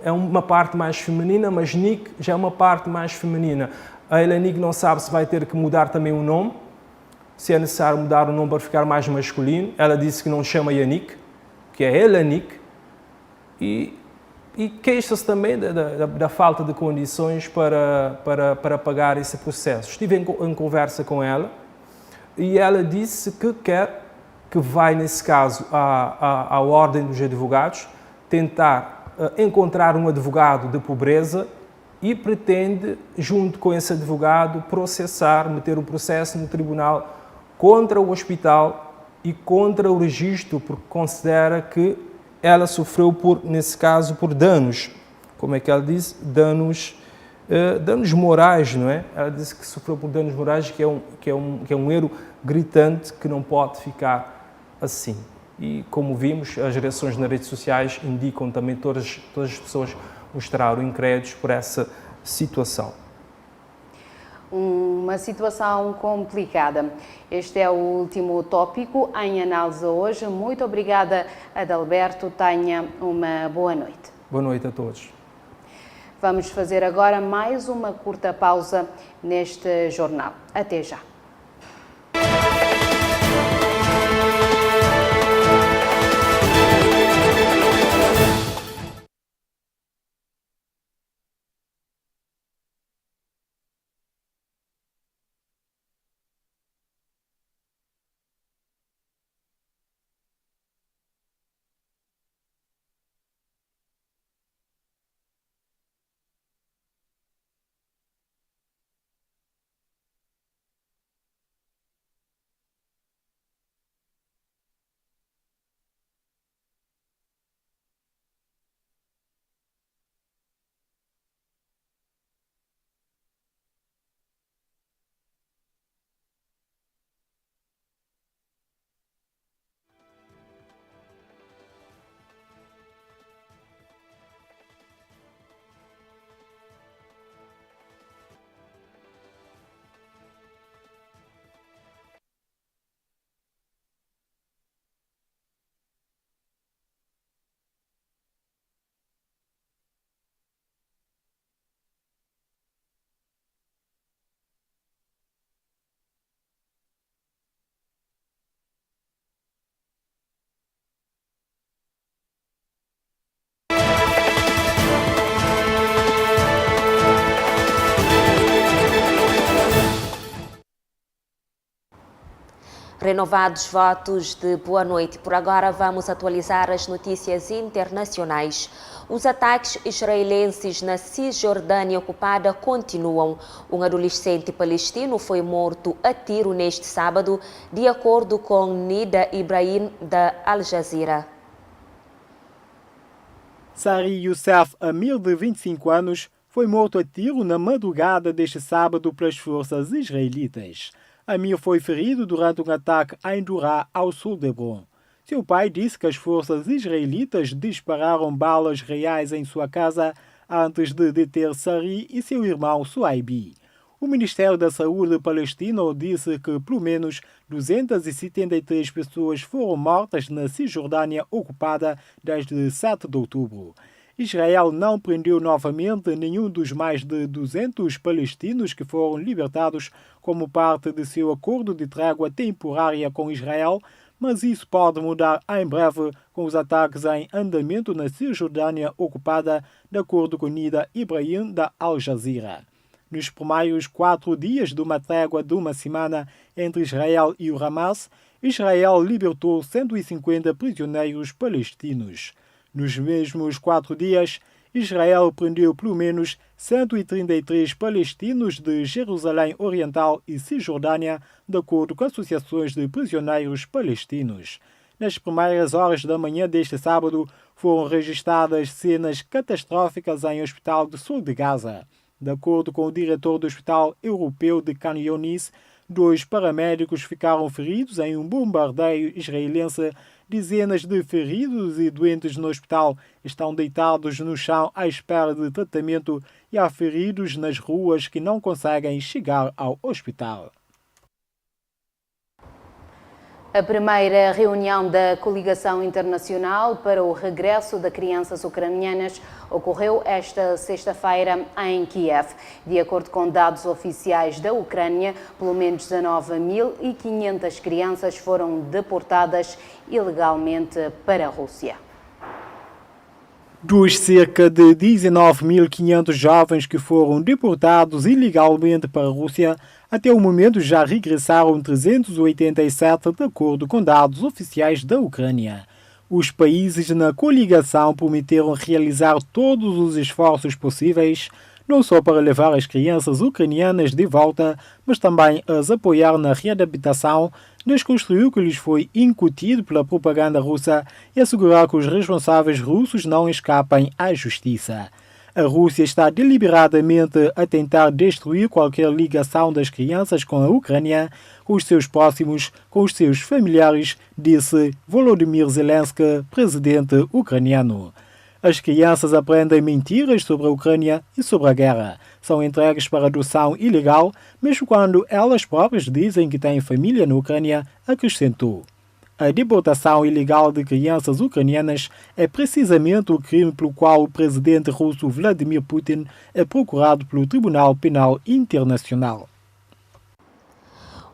é uma parte mais feminina, mas Nick já é uma parte mais feminina. A Elanik não sabe se vai ter que mudar também o nome, se é necessário mudar o nome para ficar mais masculino. Ela disse que não chama Yannick, que é Elanik. E queixa-se também da falta de condições para pagar esse processo. Estive em conversa com ela e ela disse que vai, nesse caso, à Ordem dos Advogados, tentar encontrar um advogado de pobreza e pretende, junto com esse advogado, meter um processo no tribunal contra o hospital e contra o registro, porque considera que ela sofreu, nesse caso, por danos. Como é que ela disse? Danos morais, não é? Ela disse que sofreu por danos morais, que é um erro gritante que não pode ficar assim. E, como vimos, as reações nas redes sociais indicam também todas as pessoas mostraram incrédulos por essa situação. Uma situação complicada. Este é o último tópico em análise hoje. Muito obrigada, Adalberto. Tenha uma boa noite. Boa noite a todos. Vamos fazer agora mais uma curta pausa neste jornal. Até já. Renovados votos de boa noite. Por agora vamos atualizar as notícias internacionais. Os ataques israelenses na Cisjordânia ocupada continuam. Um adolescente palestino foi morto a tiro neste sábado, de acordo com Nida Ibrahim, da Al Jazeera. Sari Youssef Amir, de 25 anos, foi morto a tiro na madrugada deste sábado pelas forças israelitas. Amir foi ferido durante um ataque em Durá, ao sul de Hebron. Seu pai disse que as forças israelitas dispararam balas reais em sua casa antes de deter Sari e seu irmão Suaibi. O Ministério da Saúde palestino disse que pelo menos 273 pessoas foram mortas na Cisjordânia ocupada desde 7 de outubro. Israel não prendeu novamente nenhum dos mais de 200 palestinos que foram libertados como parte de seu acordo de trégua temporária com Israel, mas isso pode mudar em breve com os ataques em andamento na Cisjordânia ocupada, de acordo com Nida Ibrahim, da Al Jazeera. Nos primeiros 4 dias de uma trégua de uma semana entre Israel e o Hamas, Israel libertou 150 prisioneiros palestinos. Nos mesmos 4 dias, Israel prendeu pelo menos 133 palestinos de Jerusalém Oriental e Cisjordânia, de acordo com associações de prisioneiros palestinos. Nas primeiras horas da manhã deste sábado, foram registradas cenas catastróficas em hospital do sul de Gaza. De acordo com o diretor do Hospital Europeu de Khan Younis, 2 paramédicos ficaram feridos em um bombardeio israelense. Dezenas de feridos e doentes no hospital estão deitados no chão à espera de tratamento e há feridos nas ruas que não conseguem chegar ao hospital. A primeira reunião da Coligação Internacional para o Regresso de Crianças Ucranianas ocorreu esta sexta-feira em Kiev. De acordo com dados oficiais da Ucrânia, pelo menos 19.500 crianças foram deportadas ilegalmente para a Rússia. Dos cerca de 19.500 jovens que foram deportados ilegalmente para a Rússia, até o momento já regressaram 387, de acordo com dados oficiais da Ucrânia. Os países na coligação prometeram realizar todos os esforços possíveis, não só para levar as crianças ucranianas de volta, mas também as apoiar na readaptação, desconstruir o que lhes foi incutido pela propaganda russa e assegurar que os responsáveis russos não escapem à justiça. A Rússia está deliberadamente a tentar destruir qualquer ligação das crianças com a Ucrânia, com os seus próximos, com os seus familiares, disse Volodymyr Zelensky, presidente ucraniano. As crianças aprendem mentiras sobre a Ucrânia e sobre a guerra. São entregues para adoção ilegal, mesmo quando elas próprias dizem que têm família na Ucrânia, acrescentou. A deportação ilegal de crianças ucranianas é precisamente o crime pelo qual o presidente russo Vladimir Putin é procurado pelo Tribunal Penal Internacional.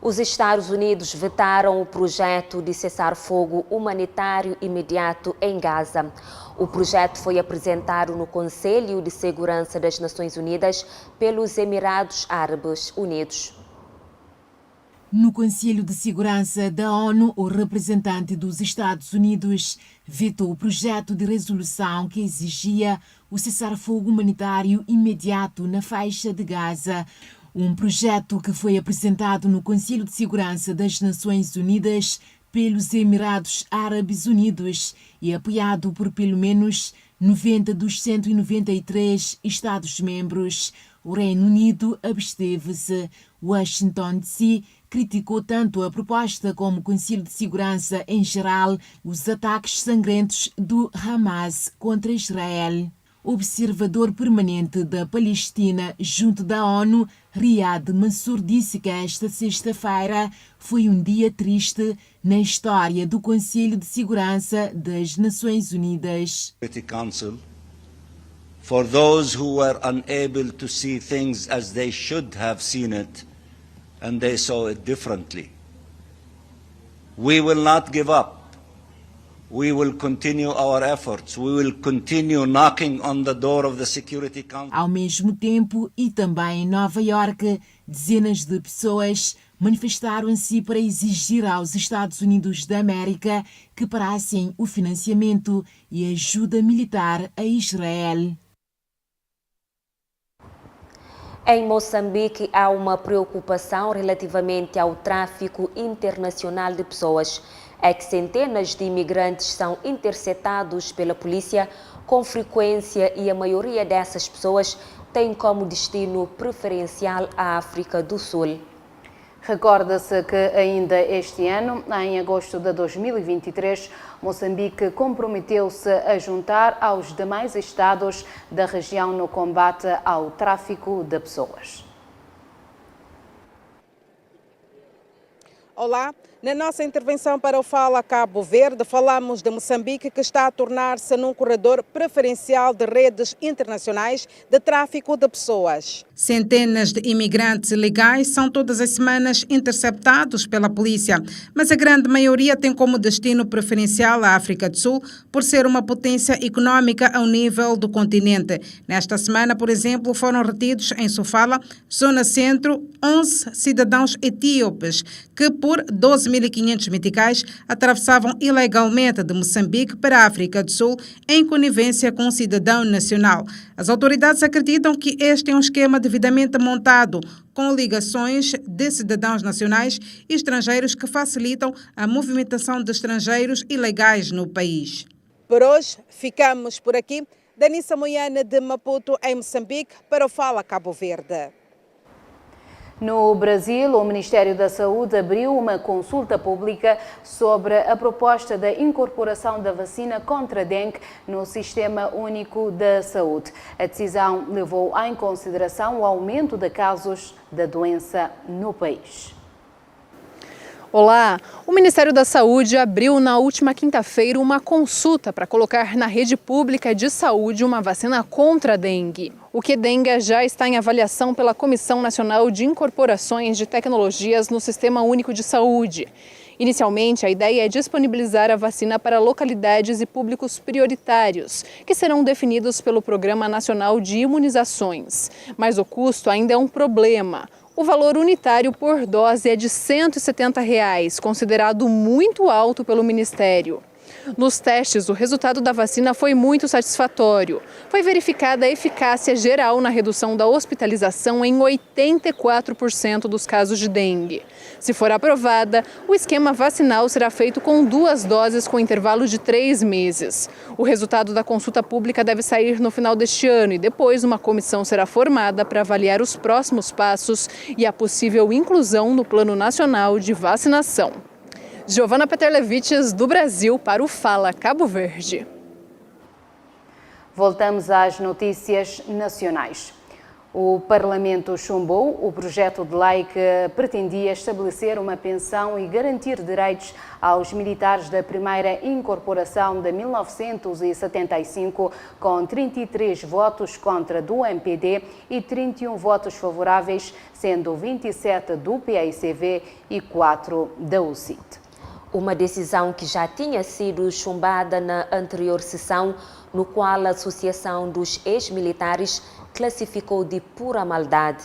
Os Estados Unidos vetaram o projeto de cessar-fogo humanitário imediato em Gaza. O projeto foi apresentado no Conselho de Segurança das Nações Unidas pelos Emirados Árabes Unidos. No Conselho de Segurança da ONU, o representante dos Estados Unidos vetou o projeto de resolução que exigia o cessar-fogo humanitário imediato na faixa de Gaza. Um projeto que foi apresentado no Conselho de Segurança das Nações Unidas pelos Emirados Árabes Unidos e apoiado por pelo menos 90 dos 193 Estados-membros. O Reino Unido absteve-se. Washington DC criticou tanto a proposta como o Conselho de Segurança em geral os ataques sangrentos do Hamas contra Israel. O observador permanente da Palestina junto da ONU, Riyad Mansour, disse que esta sexta-feira foi um dia triste na história do Conselho de Segurança das Nações Unidas. For those who were unable to see things as they should have seen it, and they saw it differently. We will not give up. We will continue our efforts. We will continue knocking on the door of the Security Council. Ao mesmo tempo, e também em Nova Iorque, dezenas de pessoas manifestaram-se para exigir aos Estados Unidos da América que parassem o financiamento e ajuda militar a Israel. Em Moçambique, há uma preocupação relativamente ao tráfico internacional de pessoas. É que centenas de imigrantes são interceptados pela polícia com frequência e a maioria dessas pessoas tem como destino preferencial a África do Sul. Recorda-se que ainda este ano, em agosto de 2023, Moçambique comprometeu-se a juntar aos demais estados da região no combate ao tráfico de pessoas. Olá, na nossa intervenção para o Fala Cabo Verde, falamos de Moçambique, que está a tornar-se num corredor preferencial de redes internacionais de tráfico de pessoas. Centenas de imigrantes ilegais são todas as semanas interceptados pela polícia, mas a grande maioria tem como destino preferencial a África do Sul, por ser uma potência econômica ao nível do continente. Nesta semana, por exemplo, foram retidos em Sofala, zona centro, 11 cidadãos etíopes, que por 12.500 meticais atravessavam ilegalmente de Moçambique para a África do Sul em conivência com um cidadão nacional. As autoridades acreditam que este é um esquema devidamente montado, com ligações de cidadãos nacionais e estrangeiros que facilitam a movimentação de estrangeiros ilegais no país. Por hoje, ficamos por aqui. Danissa Moiana, de Maputo, em Moçambique, para o Fala Cabo Verde. No Brasil, o Ministério da Saúde abriu uma consulta pública sobre a proposta da incorporação da vacina contra a dengue no Sistema Único da Saúde. A decisão levou em consideração o aumento de casos da doença no país. Olá! O Ministério da Saúde abriu na última quinta-feira uma consulta para colocar na rede pública de saúde uma vacina contra a dengue. O Qdenga já está em avaliação pela Comissão Nacional de Incorporações de Tecnologias no Sistema Único de Saúde. Inicialmente, a ideia é disponibilizar a vacina para localidades e públicos prioritários, que serão definidos pelo Programa Nacional de Imunizações. Mas o custo ainda é um problema. O valor unitário por dose é de R$ 170, considerado muito alto pelo Ministério. Nos testes, o resultado da vacina foi muito satisfatório. Foi verificada a eficácia geral na redução da hospitalização em 84% dos casos de dengue. Se for aprovada, o esquema vacinal será feito com 2 doses com intervalo de 3 meses. O resultado da consulta pública deve sair no final deste ano e depois uma comissão será formada para avaliar os próximos passos e a possível inclusão no Plano Nacional de Vacinação. Giovana Peterlevites, do Brasil, para o Fala Cabo Verde. Voltamos às notícias nacionais. O Parlamento chumbou o projeto de lei que pretendia estabelecer uma pensão e garantir direitos aos militares da primeira incorporação de 1975, com 33 votos contra do MPD e 31 votos favoráveis, sendo 27 do PAICV e 4 da UCIT. Uma decisão que já tinha sido chumbada na anterior sessão, no qual a Associação dos Ex-Militares classificou de pura maldade.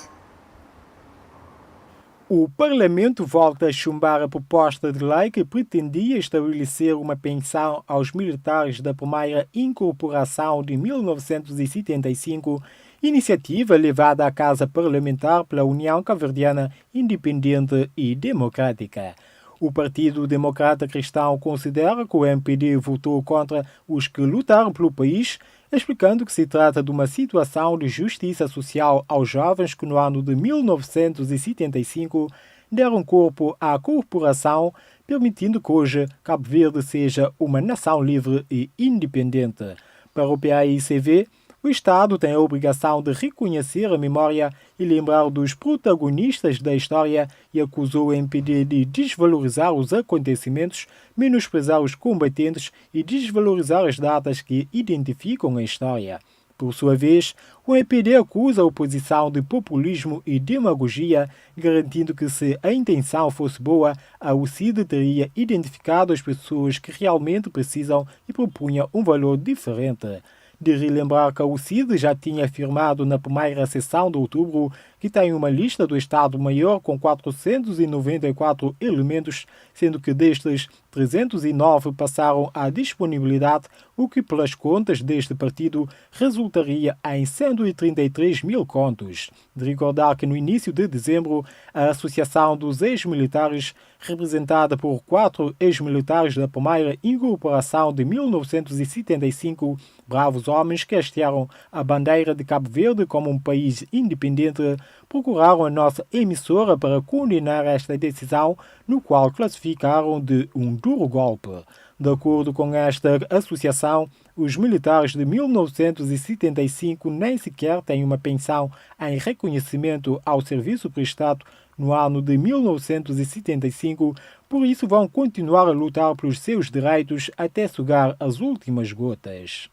O Parlamento volta a chumbar a proposta de lei que pretendia estabelecer uma pensão aos militares da primeira incorporação de 1975, iniciativa levada à Casa Parlamentar pela União Cabo-Verdiana Independente e Democrática. O Partido Democrata Cristão considera que o MPD votou contra os que lutaram pelo país, explicando que se trata de uma situação de justiça social aos jovens que no ano de 1975 deram corpo à corporação, permitindo que hoje Cabo Verde seja uma nação livre e independente. Para o PAICV, o Estado tem a obrigação de reconhecer a memória e lembrar dos protagonistas da história e acusou o MPD de desvalorizar os acontecimentos, menosprezar os combatentes e desvalorizar as datas que identificam a história. Por sua vez, o MPD acusa a oposição de populismo e demagogia, garantindo que se a intenção fosse boa, a UCID teria identificado as pessoas que realmente precisam e propunha um valor diferente. De relembrar que a UCID já tinha afirmado na primeira sessão de outubro que tem uma lista do Estado-Maior com 494 elementos, sendo que destes 309 passaram à disponibilidade, o que pelas contas deste partido resultaria em 133 mil contos. De recordar que no início de dezembro, a Associação dos Ex-Militares, representada por 4 ex-militares da primeira incorporação de 1975, bravos homens que hastearam a bandeira de Cabo Verde como um país independente, procuraram a nossa emissora para condenar esta decisão, no qual classificaram de um duro golpe. De acordo com esta associação, os militares de 1975 nem sequer têm uma pensão em reconhecimento ao serviço prestado no ano de 1975, por isso vão continuar a lutar pelos seus direitos até sugar as últimas gotas.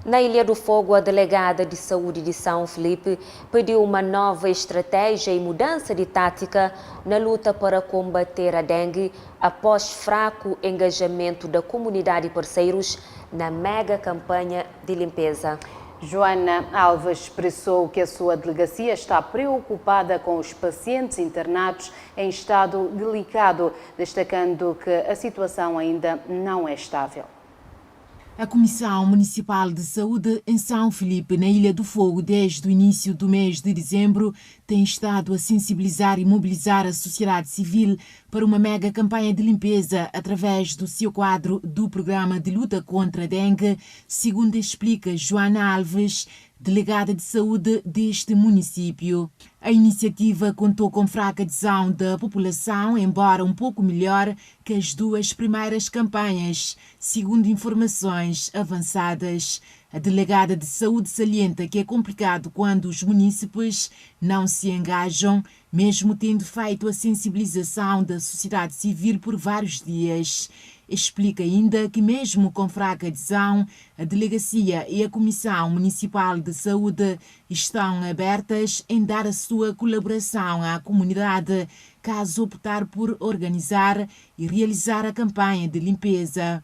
Na Ilha do Fogo, a delegada de saúde de São Felipe pediu uma nova estratégia e mudança de tática na luta para combater a dengue após fraco engajamento da comunidade e parceiros na mega campanha de limpeza. Joana Alves expressou que a sua delegacia está preocupada com os pacientes internados em estado delicado, destacando que a situação ainda não é estável. A Comissão Municipal de Saúde em São Felipe, na Ilha do Fogo, desde o início do mês de dezembro, tem estado a sensibilizar e mobilizar a sociedade civil para uma mega campanha de limpeza através do seu quadro do Programa de Luta contra a Dengue, segundo explica Joana Alves, delegada de saúde deste município. A iniciativa contou com fraca adesão da população, embora um pouco melhor que as duas primeiras campanhas, segundo informações avançadas. A delegada de saúde salienta que é complicado quando os munícipes não se engajam, mesmo tendo feito a sensibilização da sociedade civil por vários dias. Explica ainda que, mesmo com fraca adesão, a Delegacia e a Comissão Municipal de Saúde estão abertas em dar a sua colaboração à comunidade, caso optar por organizar e realizar a campanha de limpeza.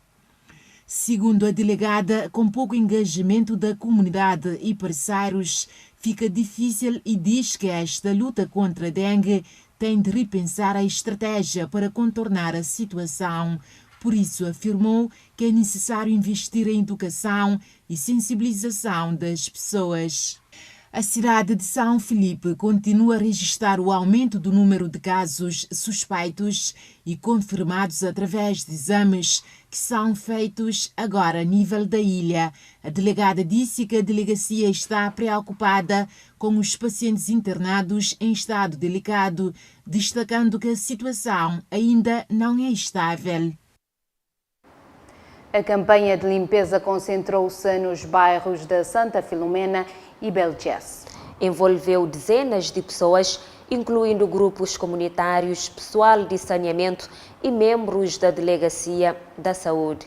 Segundo a delegada, com pouco engajamento da comunidade e parceiros, fica difícil e diz que esta luta contra a dengue tem de repensar a estratégia para contornar a situação. Por isso, afirmou que é necessário investir em educação e sensibilização das pessoas. A cidade de São Filipe continua a registrar o aumento do número de casos suspeitos e confirmados através de exames que são feitos agora a nível da ilha. A delegada disse que a delegacia está preocupada com os pacientes internados em estado delicado, destacando que a situação ainda não é estável. A campanha de limpeza concentrou-se nos bairros da Santa Filomena e Belgés. Envolveu dezenas de pessoas, incluindo grupos comunitários, pessoal de saneamento e membros da Delegacia da Saúde.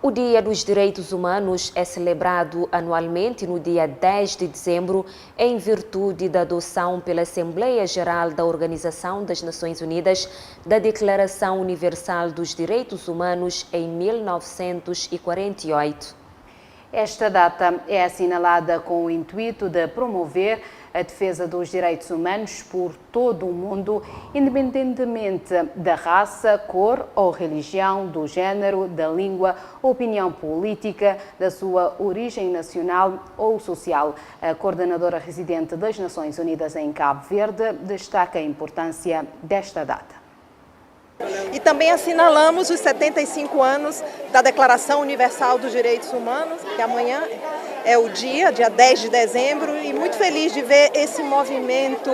O Dia dos Direitos Humanos é celebrado anualmente no dia 10 de dezembro, em virtude da adoção pela Assembleia Geral da Organização das Nações Unidas da Declaração Universal dos Direitos Humanos em 1948. Esta data é assinalada com o intuito de promover a defesa dos direitos humanos por todo o mundo, independentemente da raça, cor ou religião, do género, da língua, opinião política, da sua origem nacional ou social. A coordenadora residente das Nações Unidas em Cabo Verde destaca a importância desta data. E também assinalamos os 75 anos da Declaração Universal dos Direitos Humanos, que amanhã é o dia 10 de dezembro, e muito feliz de ver esse movimento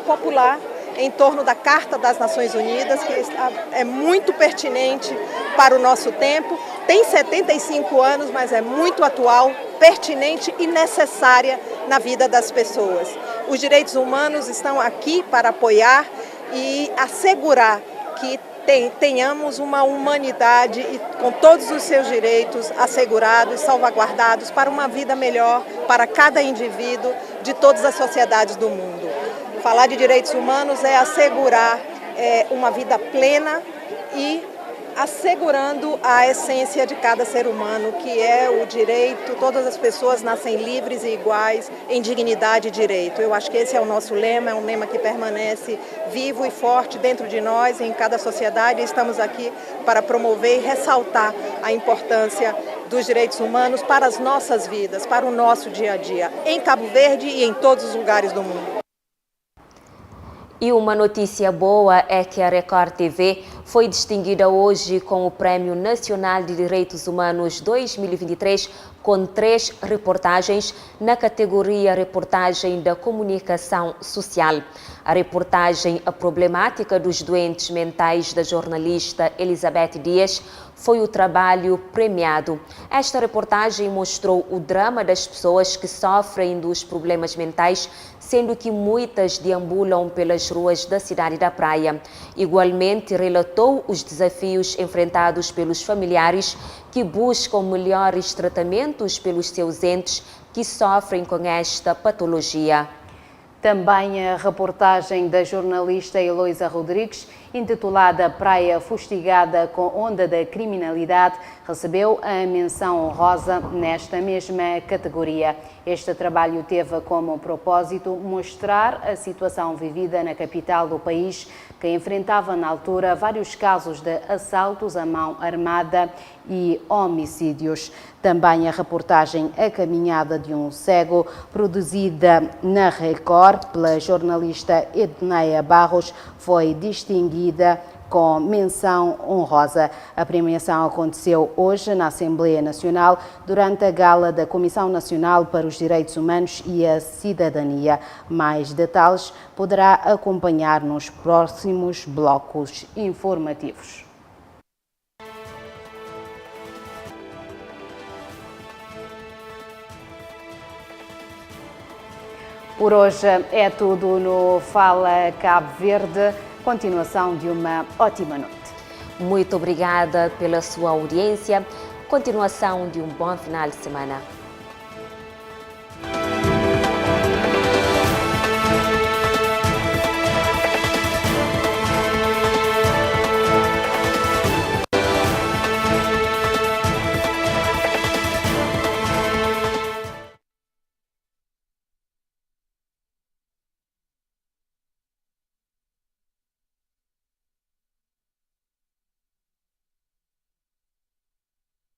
popular em torno da Carta das Nações Unidas, que é muito pertinente para o nosso tempo. Tem 75 anos, mas é muito atual, pertinente e necessária na vida das pessoas. Os direitos humanos estão aqui para apoiar e assegurar que tenhamos uma humanidade com todos os seus direitos assegurados, salvaguardados para uma vida melhor para cada indivíduo de todas as sociedades do mundo. Falar de direitos humanos é assegurar uma vida plena e assegurando a essência de cada ser humano, que é o direito. Todas as pessoas nascem livres e iguais em dignidade e direito. Eu acho que esse é o nosso lema, é um lema que permanece vivo e forte dentro de nós, em cada sociedade. Estamos aqui para promover e ressaltar a importância dos direitos humanos para as nossas vidas, para o nosso dia a dia, em Cabo Verde e em todos os lugares do mundo. E uma notícia boa é que a Record TV foi distinguida hoje com o Prêmio Nacional de Direitos Humanos 2023 com 3 reportagens na categoria Reportagem da Comunicação Social. A reportagem A Problemática dos Doentes Mentais da jornalista Elizabeth Dias foi o trabalho premiado. Esta reportagem mostrou o drama das pessoas que sofrem dos problemas mentais, sendo que muitas deambulam pelas ruas da cidade da Praia. Igualmente, relatou os desafios enfrentados pelos familiares que buscam melhores tratamentos pelos seus entes que sofrem com esta patologia. Também a reportagem da jornalista Heloísa Rodrigues, intitulada Praia Fustigada com Onda da Criminalidade, recebeu a menção honrosa nesta mesma categoria. Este trabalho teve como propósito mostrar a situação vivida na capital do país, que enfrentava na altura vários casos de assaltos à mão armada e homicídios. Também a reportagem A Caminhada de um Cego, produzida na Record pela jornalista Edneia Barros, foi distinguida com menção honrosa. A premiação aconteceu hoje na Assembleia Nacional durante a gala da Comissão Nacional para os Direitos Humanos e a Cidadania. Mais detalhes poderá acompanhar nos próximos blocos informativos. Por hoje é tudo no Fala Cabo Verde. Continuação de uma ótima noite. Muito obrigada pela sua audiência. Continuação de um bom final de semana.